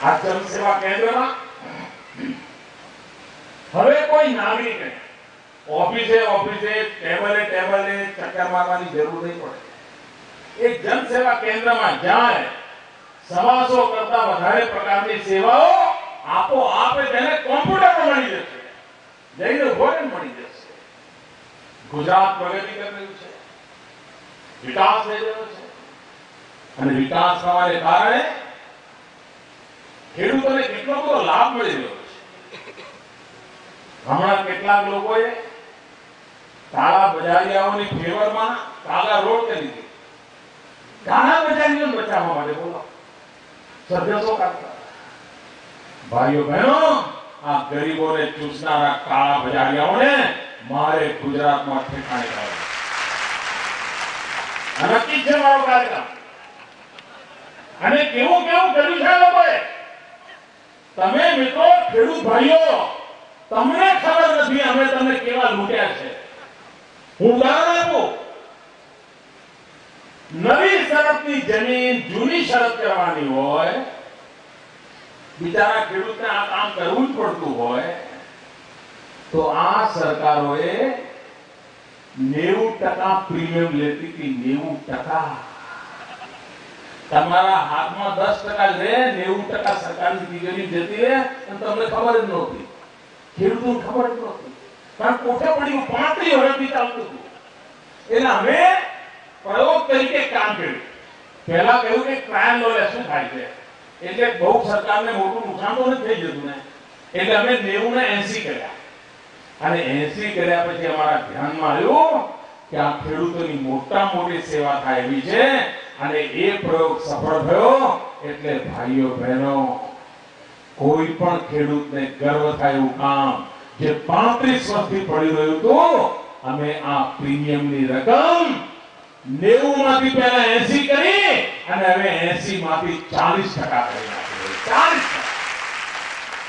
આ જનસેવા કેન્દ્રમાં હવે કોઈ નાગરિકે ઓફિસે ટેબલે ચક્કર મારવાની જરૂર નહીં પડે. એક જનસેવા કેન્દ્રમાં જાય, 125 કરતા વધારે પ્રકારની સેવાઓ આપોઆપ તેને કોમ્પ્યુટર મળી જશે, જઈને ભોજન મળી જશે. ગુજરાત પ્રગતિ કરી રહ્યું છે, વિકાસ થઈ રહ્યો છે, અને વિકાસ થવાને કારણે ખેડૂતોને કેટલો બધો લાભ મળી રહ્યો છે. હમણાં કેટલાક લોકોએ કાળા બજારિયાઓની ફેવરમાં કાળા રોડ કરી દીધી. કાળા બજારીઓને બચાવવા માટે બોલો સભ્યો કરતા. ભાઈઓ બહેનો, આ ગરીબોને ચૂસનારા કાળા બજારિયાઓને મારે ગુજરાતમાં ઠેકાણે કરવા. નક્કી છે મારો કાર્યક્રમ. અને કેવું કર્યું છે લોકોએ. તમે મિત્રો ખેડૂત ભાઈઓ, તમને ખબર નથી અમે તમને કેવા લૂંટ્યા છે. હું ઉદાહરણ આપું. નવી શરતની જમીન જૂની શરત કરવાની હોય, બિચારા ખેડૂતને આ કામ કરવું જ પડતું હોય, તો આ સરકારોએ 90% પ્રીમિયમ લેતી હતી. 90%. તમારા હાથમાં 10% રહે, 90% સરકારની તિજોરી જતી રહે, અને તમને ખબર જ નહોતી. ખેડૂતોને ખબર જ નહોતી. કારણ કોઠે પડી 35 વર્ષથી ચાલતું હતું. એટલે અમે પ્રયોગ તરીકે કામ કર્યું. પહેલા કહ્યું કે ટ્રાયલ લો શું થાય છે, એટલે બહુ સરકારને મોટું નુકસાન તો નથી થઈ જતું ને, એટલે અમે 90 ને 80 કર્યા. અને 80 કર્યા પછી અમારા ધ્યાનમાં આવ્યું કે આ ખેડૂતોની મોટા મોટી સેવા થાય એવી છે. અને એ પ્રયોગ સફળ થયો. એટલે ભાઈઓ બહેનો, કોઈ પણ ખેડૂતને ગર્વ થાય એવું કામ જે 35 વર્ષથી પડી રહ્યું હતું, અમે આ પ્રીમિયમની રકમ 90 માંથી પહેલા 80 કરી અને હવે 80 માંથી 40% કરી નાખી. 40%.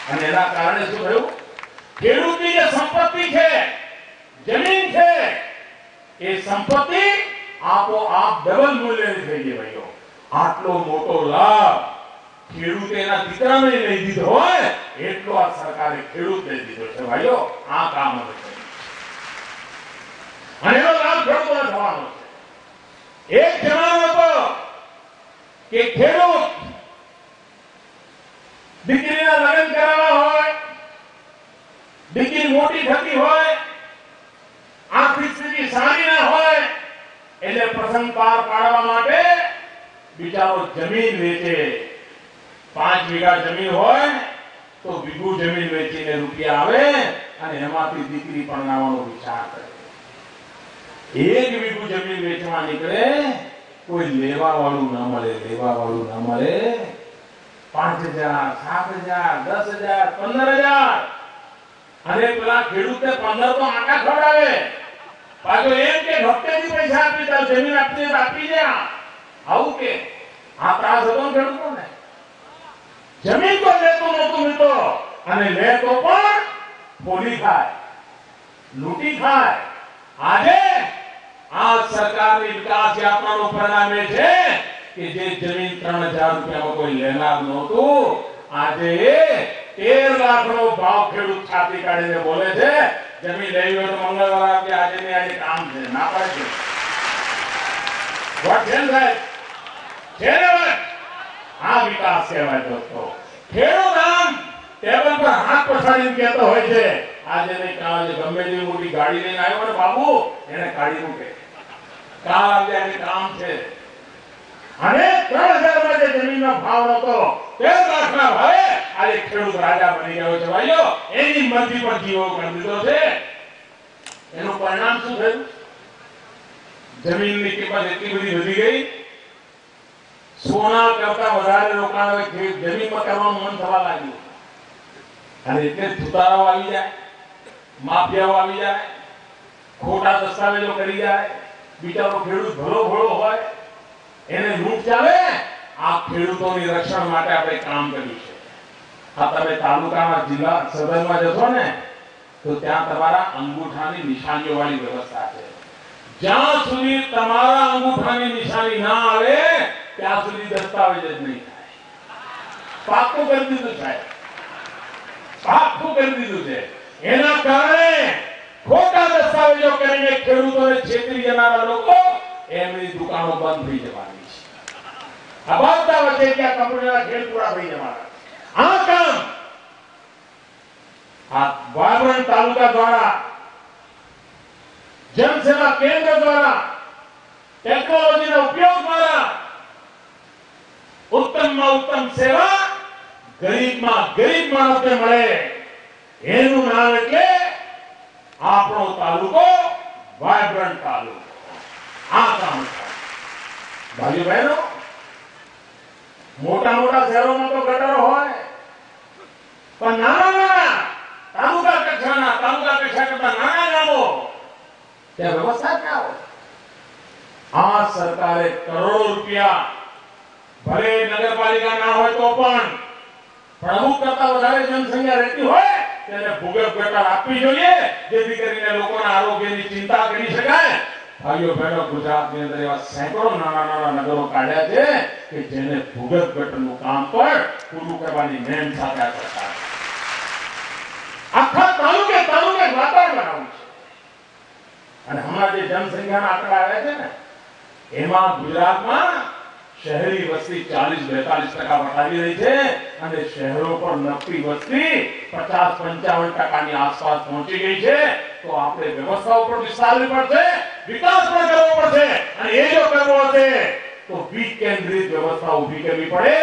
અને એના કારણે શું થયું? ખેડૂતની જે સંપત્તિ છે, જમીન છે, એ સંપત્તિ આપોઆપ ડબલ મૂલ્યની થઈ ગઈ. ભાઈઓ, આટલો મોટો લાભ ખેડૂતે એના દીકરાને લઈ દીધો હોય એટલો આ સરકારે ખેડૂતને દીધો છે. ભાઈઓ, આ કામ હવે છે અને એનો લાભ ખેડૂતોને થવાનો છે. એક જમાનો હતો કે ખેડૂત દીકરીના લગ્ન કરાવવા હોય, દીકરી મોટી થતી હોય, આર્થિક સ્થિતિ સારી ના હોય, એટલે પ્રસંગ પાર પાડવા માટે બિચારો જમીન વેચે. 5 વીઘા જમીન હોય તો વીઘું જમીન વેચીને રૂપિયા આવે અને એમાંથી દીકરી પરણાવવાનો વિચાર કરે. 1 વીઘું જમીન વેચવા નીકળે, કોઈ લેવા વાળું ના મળે. 5,000, 7,000, 10,000, 15,000. અને પેલા ખેડૂતને 15 તો આટા ખવડાવે. પાછો એમ કે હપ્તેથી પૈસા આપી દે, જમીન આપી દે. આવું કે આ ત્રાસ હતો ખેડૂતોને. જમીન તો લેતો નહોતું મિત્રો, અને લે તો પણ ફોડી ખાય, લૂંટી ખાય. આજે આ સરકારની વિકાસ યાત્રાનું પરિણામ એ છે કે જે જમીન 3,000 રૂપિયામાં કોઈ લેનાર નહોતું, આજે 13 લાખનો ભાવ ખેડૂત છાતી કાઢીને બોલે છે. જમીન લેવી હોય તો મંગળવાર આપજે, આજે ને આજે કામ છે, ના પાડે છે. વોટ છે સાહેબ? છે ને વાત? આ વિકાસ કહેવાય દોસ્તો. ખેડૂત આમ ટેબલ પર હાથ પછાડીને કહેતો હોય છે, આજે નહીં કાલે ગમે તેવી મોટી ગાડી લઈને આવ્યો ને બાબુ, એને કાઢી મૂકે. કાલ આજે આજે કામ છે. અને 3,000 માં જે જમીનનો ભાવ હતો 13 લાખના ભાવે આજે ખેડૂત રાજા બની ગયો છે. ભાઈઓ, એની મરજી પર જીવો કરી દીધો છે. એનું પરિણામ શું થયું? જમીનની કિંમત એટલી બધી વધી ગઈ, સોના કરતા વધારે રોકાણ જમીનમાં કરવાનું મન થવા લાગ્યું. અને એટલે સુધારાઓ આવી જાય, માફિયાઓ આવી જાય, ખોટા દસ્તાવેજો કરી જાય. બિચારો ખેડૂત ભલો હોય, એને લૂંટ ચાલે. આ ખેડૂતોની રક્ષણ માટે આપણે કામ કર્યું છે. આ તમે તાલુકાના જિલ્લા સદનમાં જશો ને તો ત્યાં તમારા અંગૂઠાની નિશાનીઓ વાળી વ્યવસ્થા છે. જ્યાં સુધી તમારા અંગૂઠાની નિશાની ના આવે ત્યાં સુધી દસ્તાવેજ જ નહીં થાય. પાક્કું કરી દીધું સાહેબ, પાક્કું કરી દીધું છે. એના કારણે ખોટા દસ્તાવેજો કરીને ખેડૂતોને છેતરી જનારા લોકો એમની દુકાનો બંધ થઈ જવાની છે. આ બધા વચ્ચે ત્યાં કંપનીના ખેલ પૂરા થઈ જવાના. આ કામ આ વાયબ્રન્ટ તાલુકા દ્વારા, જનસેવા કેન્દ્ર દ્વારા, ટેકનોલોજીના ઉપયોગ દ્વારા ઉત્તમમાં ઉત્તમ સેવા ગરીબમાં ગરીબ માણસને મળે, એનું નામ એટલે આપણો તાલુકો વાયબ્રન્ટ તાલુકો. આ કામ ભાઈઓ બહેનો, મોટા મોટા શહેરોમાં તો ગટરો હોય, પણ નાના નાના તાલુકા કક્ષા કરતા નાના ગામો ત્યાં વ્યવસ્થા ક્યાં હોય? આ સરકારે કરોડો રૂપિયા, ભલે નગરપાલિકા ના હોય તો પણ અમુક કરતા વધારે જનસંખ્યા રહેતી હોય તેને ભૂગર્ભ ગટર આપવી જોઈએ, જેથી કરીને લોકોના આરોગ્યની ચિંતા કરી શકાય. ભાઈઓ બહેનો, ગુજરાતની અંદર એવા સેંકડો નાના નાના નગરો કાઢ્યા છે કે જેને ભૂગર્ભ ગટરનું કામ પણ પૂરું કરવાની નેમ સાથે આ સરકાર આખા તાલુકે વાતાવરણ બનાવ્યું છે. અને હમણાં જે જનસંખ્યાના આંકડા આવ્યા છે ને, એમાં ગુજરાતમાં શહેરી વસ્તી 40-42% વટાવી રહી છે અને શહેરો પર નફતી વસ્તી 50-55% આસપાસ પહોંચી ગઈ છે. તો આપણે વ્યવસ્થાઓ પર વિસ્તારવી પડશે, વિકાસ પણ કરવો પડશે. અને એ જો કરવો હશે તો વિકેન્દ્રિત વ્યવસ્થા ઊભી કરવી પડે.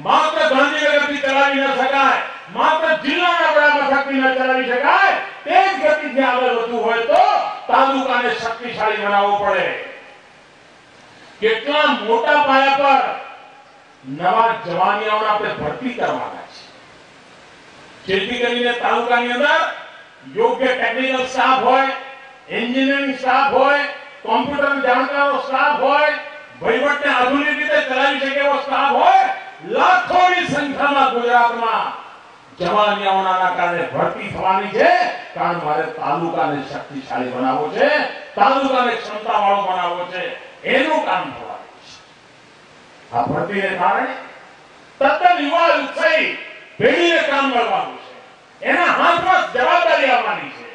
માત્ર ગાંધીનગરથી ચલાવી ન શકાય, માત્ર જિલ્લાના વડા મથકથી ન ચલાવી શકાય. તે જ ગતિથી આગળ વધવું હોય તો તાલુકાને શક્તિશાળી બનાવવો પડે. કેટલા મોટા પાયા પર નવા જવાનિયાઓને આપણે ભરતી કરવાના છે, જેથી કરીને તાલુકાની અંદર યોગ્ય ટેકનિકલ સ્ટાફ હોય, એન્જિનિયરિંગ સ્ટાફ હોય, કોમ્પ્યુટર જાણકારો સ્ટાફ હોય, વહીવટને આધુનિક રીતે ચલાવી શકે એવો સ્ટાફ હોય. લાખોની સંખ્યામાં ગુજરાતમાં જવાનિયાઓના કારણે ભરતી થવાની છે. કારણ મારે તાલુકાને શક્તિશાળી બનાવવો છે, તાલુકાને ક્ષમતાવાળો બનાવવો છે. એનું કામ થવાનું છે. આ ભરતીને કારણે તદ્દન યુવા ઉત્સાહી પેઢીને કામ મળવાનું છે. એના હાથમાં જવાબદારી આવવાની છે.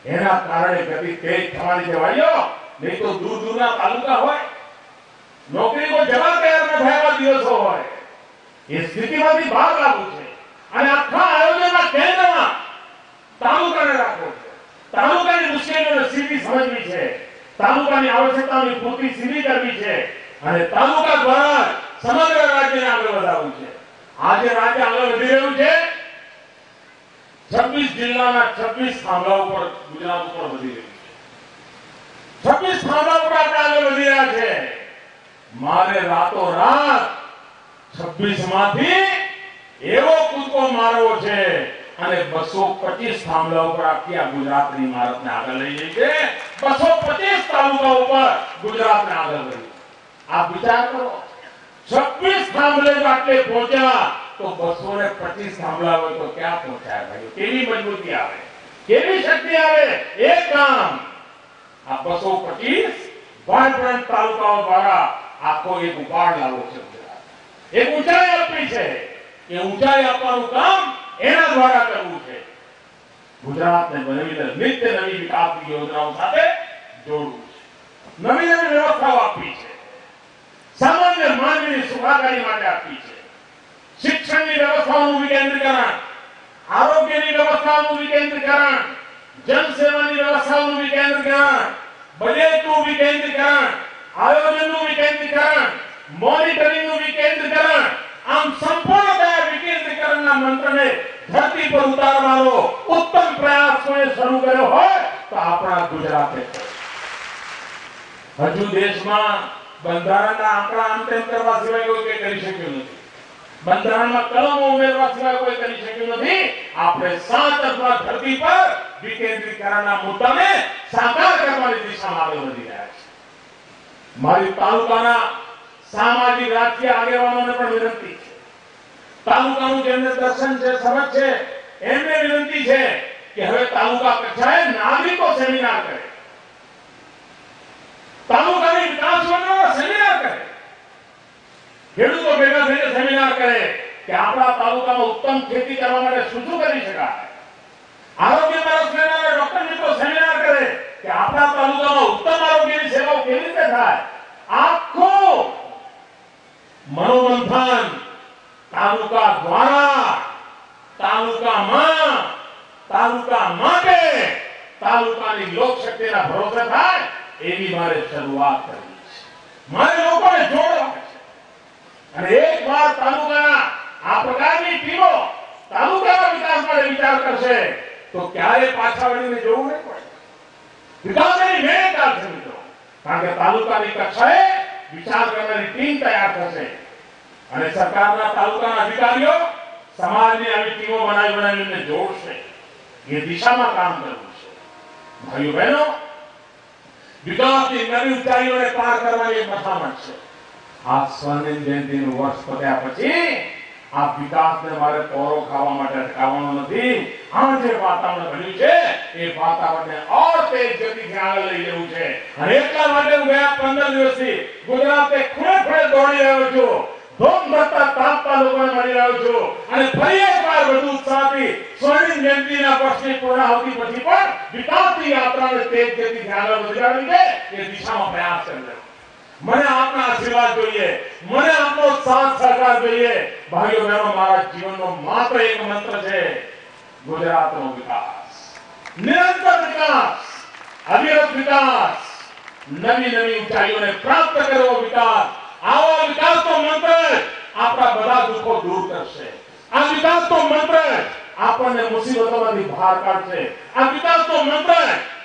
એના કારણે ગતિ તેજ થવાની છે ભાઈઓ. નહીં તો દૂર દૂરના તાલુકા હોય, નોકરી કોઈ જવા તૈયાર ન થયા દિવસો હોય. એ સ્થિતિમાંથી બહાર લાવવું છે અને આખા આયોજનના કેન્દ્રમાં તાલુકાને રાખવો છે. તાલુકાની મુશ્કેલીઓને સીધી સમજવી છે, તાલુકાની આવશ્યકતાઓની પૂર્તિ સીધી કરવી છે અને તાલુકા દ્વારા સમગ્ર રાજ્યને આગળ વધારવું છે. આજે રાજ્ય આગળ વધી રહ્યું છે. 26 જિલ્લાના 26 થાંભલા ઉપર ગુજરાત ઉપર વધી રહ્યું છે. 26 થાંભલા ઉપર આપણે આગળ વધી રહ્યા છે. મારે રાતોરાત 26 માંથી એવો કૂદકો મારવો છે અને 225 થાંભલા ઉપર આખી આ ગુજરાતની ઇમારતને આગળ લઈ જઈ છે. 225 તાલુકા ઉપર ગુજરાતને આગળ લઈ. આપ વિચાર કરો, 26 થાંભલે આટલે પહોંચ્યા તો 225 થાંભલા હોય તો ક્યાં પહોંચાય ભાઈ? કેવી મજબૂતી આવે, કેવી શક્તિ આવે? એક કામ આ 225 વાયબ્રન્ટ તાલુકાઓ દ્વારા આખો એક ઉપાડ લાવવો છે. એક ઊંચાઈ આપવી છે. એ ઊંચાઈ આપવાનું કામ એના દ્વારા કરવું છે. ગુજરાતને નિત્ય નવી વિકાસની યોજનાઓ સાથે જોડવું છે. નવી નવી વ્યવસ્થાઓ આપવી છે. સામાન્ય માનવીની સુખાકારી માટે આપવી છે. શિક્ષણની વ્યવસ્થાઓનું વિકેન્દ્રીકરણ, આરોગ્યની વ્યવસ્થાઓનું વિકેન્દ્રીકરણ, જનસેવાની વ્યવસ્થાઓનું વિકેન્દ્રીકરણ, બજેટનું વિકેન્દ્રીકરણ, આયોજનનું વિકેન્દ્રીકરણ, મોનિટરિંગનું વિકેન્દ્રીકરણ. આમ સંપૂર્ણતયા વિકેન્દ્રીકરણના મંત્રને ધરતી પર ઉતારવાનો ઉત્તમ પ્રયાસ કોઈ શરૂ કર્યો હોય તો આપણા ગુજરાતે. હજુ દેશમાં બંધારણના આંકડા આમ તેમ કરવા સિવાય કોઈ કંઈ કરી શક્યું નથી. બંધારણમાં કલમો ઉમેરવા સિવાય કોઈ કરી શક્યું નથી. આપણે સાત અથવા ધરતી પર વિકેન્દ્રીકરણના મુદ્દાને સાકાર કરવાની દિશામાં આગળ વધી રહ્યા છે. મારી તાલુકાના સામાજિક રાજકીય આગેવાનોને પણ વિનંતી છે. તાલુકાનું જેમને દર્શન છે, સમજ છે, એમને વિનંતી છે કે હવે તાલુકા કક્ષાએ નાગરિકો સેમિનાર કરે, તાલુકાની વિકાસ યોજનાનો સેમિનાર કરે, ખેડૂતો ભેગા થઈને સેમિનાર કરે, કે આપણા તાલુકામાં ઉત્તમ ખેતી કરવા માટે શું શું કરી શકાય. આરોગ્ય તરફ લેનારા ડોક્ટર મિત્રો સેમિનાર કરે કે આપણા તાલુકામાં ઉત્તમ આરોગ્યની સેવાઓ કેવી રીતે થાય. આખું મનોમંથન તાલુકા દ્વારા, તાલુકામાં, તાલુકા માટે, તાલુકાની લોકશક્તિના ભરોસે થાય એવી મારે શરૂઆત કરવી છે. મારે લોકોને જોડવા છે અને એકવાર તાલુકાના આ પ્રકારની ટીમો તાલુકાના વિકાસ માટે વિચાર કરશે તો ક્યારે પાછા વળીને જોવું નહીં પડે. વિકાસની મહેનત આવશે મિત્રો, કારણ કે તાલુકાની કક્ષાએ વિચાર કરનારી ટીમ તૈયાર થશે અને સરકારના તાલુકાના અધિકારીઓ સમાજની આવી ટીમો બનાવીને જોડશે. એ દિશામાં કામ કરવું છે. ભાઈઓ બહેનો, વિકાસની નવી ઊંચાઈઓને પાર કરવાની મથામણ છે. આ સ્વર્ણિમ જયંતિનું વર્ષ પત્યા પછી આ વિકાસને મારે તોરો ખાવા માટે અટકાવવાનો નથી. આ જે વાતાવરણ બન્યું છે એ વાતાવરણને ઓર તેજ ગતિથી આગળ લઈ જવું છે અને એટલા માટે હું ગયા 15 દિવસથી ગુજરાતે ખૂણે ખૂણે દોડી રહ્યો છું. ધોમ ભરતા તાપતા લોકોને મળી રહ્યો છું અને ફરી એકવાર વધુ ઉત્સાહથી સ્વર્ણિમ જયંતિના વર્ષની પૂર્ણાહુતિ પછી પણ વિકાસની યાત્રાને તેજ ગતિથી આગળ વધારવી છે એ દિશામાં પ્રયાસ કરી રહ્યો. મને આપના આશીર્વાદ જોઈએ, મને આપનો સાથ સહકાર જોઈએ. ભાઈઓ બહેનો, મારા જીવનનો માત્ર એક મંત્ર છે, ગુજરાતનો વિકાસ, નિરંતર વિકાસ, અવિરત વિકાસ, નવી નવી ઊંચાઈઓને પ્રાપ્ત કરવો વિકાસ. આવો વિકાસનો મંત્ર આપણા બધા દુઃખો દૂર કરશે. આ વિકાસનો મંત્ર આપણને મુસીબતોમાંથી બહાર કાઢશે. આ વિકાસનો મંત્ર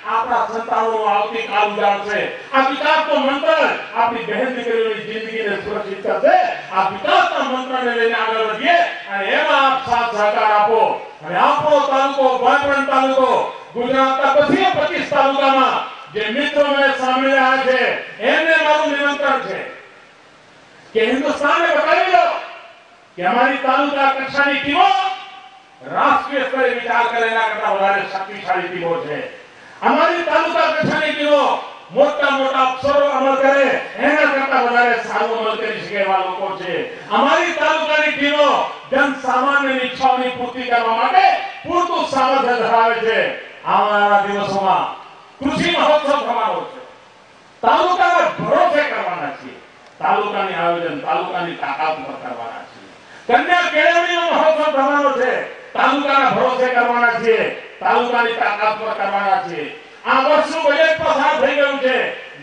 આપણા સંતાનોનો આવતીકાલ ઉજાળશે. આ વિકાસનો મંત્ર આપણી બહેન દીકરીઓની જિંદગીને સુરક્ષિત કરશે. આ વિકાસના મંત્રને લઈને આગળ વધીએ અને એમાં આપ સાથ સહકાર આપો અને આપણો તાલુકો, વાયપણ તાલુકો, ગુજરાતના 25 તાલુકામાં જે મિત્રો મને સાંભળી રહ્યા છે એમને મારું નિમંત્રણ છે કે હિન્દુસ્તાનને બતાવી દો કે અમારી તાલુકા કક્ષાની ટીમો રાષ્ટ્રીય સ્તરે વિચાર કરે એના કરતા વધારે શક્તિશાળી ટીમો છે. અમારી તાલુકા કક્ષાની ટીમો મોટા મોટા અફસરો અમલ કરે એના કરતા વધારે સારું અમલ કરી શકે એવા લોકો છે. અમારી તાલુકાની ટીમો જન સામાન્યની ઈચ્છાઓની પૂર્તિ કરવા માટે પૂરતું સામર્થ્ય ધરાવે છે. આવનારા દિવસોમાં કૃષિ મહોત્સવ થવાનો છે. તાલુકાના ભરોસે કરવાના છે. તાલુકાની આયોજન તાલુકાની તાકાત પર કરવાના છે. કન્યા કેળવણીનો મહોત્સવ થવાનો છે. તાલુકાના ભરોસે કરવાના છે. તાલુકાની તાકાત પર કરવાના છે. આ વર્ષનું બજેટ પસાર થઈ ગયું છે.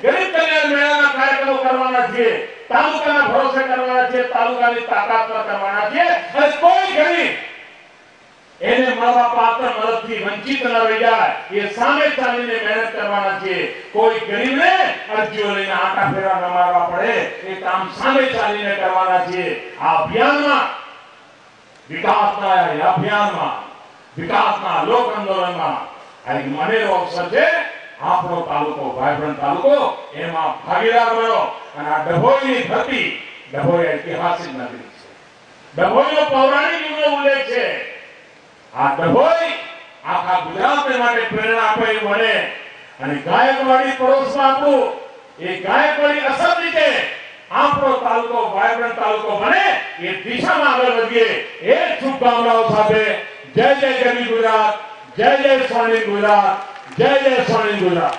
ગરીબ કલ્યાણ મેળાના કાર્યક્રમો કરવાના છે. તાલુકાના ભરોસે કરવાના છે. તાલુકાની તાકાત પર કરવાના છે અને કોઈ ગરીબ એને મળવા પાત્ર મદદથી વંચિત ન રહી જાય એ સામે ચાલીને મહેનત કરવાના છે. કોઈ ગરીબને અરજીઓ લઈને આટા ફેરા ન મારવા પડે એ કામ સામે ચાલીને કરવાના છે. આ અભિયાનમાં વિકાસના લોક આંદોલનમાં આ એક મનેરો અવસર છે. આપણો તાલુકો, વાયબ્રન્ટ તાલુકો, એમાં ભાગીદાર બનો અને આ ડભોઈની ધરતી, ડભોઈ ઐતિહાસિક નગરી છે. ડભોઈનો પૌરાણિક યુગનો ઉલ્લેખ છે. આ ડભોઈ આખા ગુજરાતને માટે પ્રેરણા આપે એવું બને અને ગાયકવાડી પડોશમાં આપણું એ ગાયકવાડી અસર રીતે આપણો તાલુકો વાયબ્રન્ટ તાલુકો બને એ દિશામાં આગળ વધીએ. એ શુભકામનાઓ સાથે જય જય ગરવી ગુજરાત, જય જય સ્વર્ણિમ ગુજરાત, જય જય સ્વર્ણિમ ગુજરાત.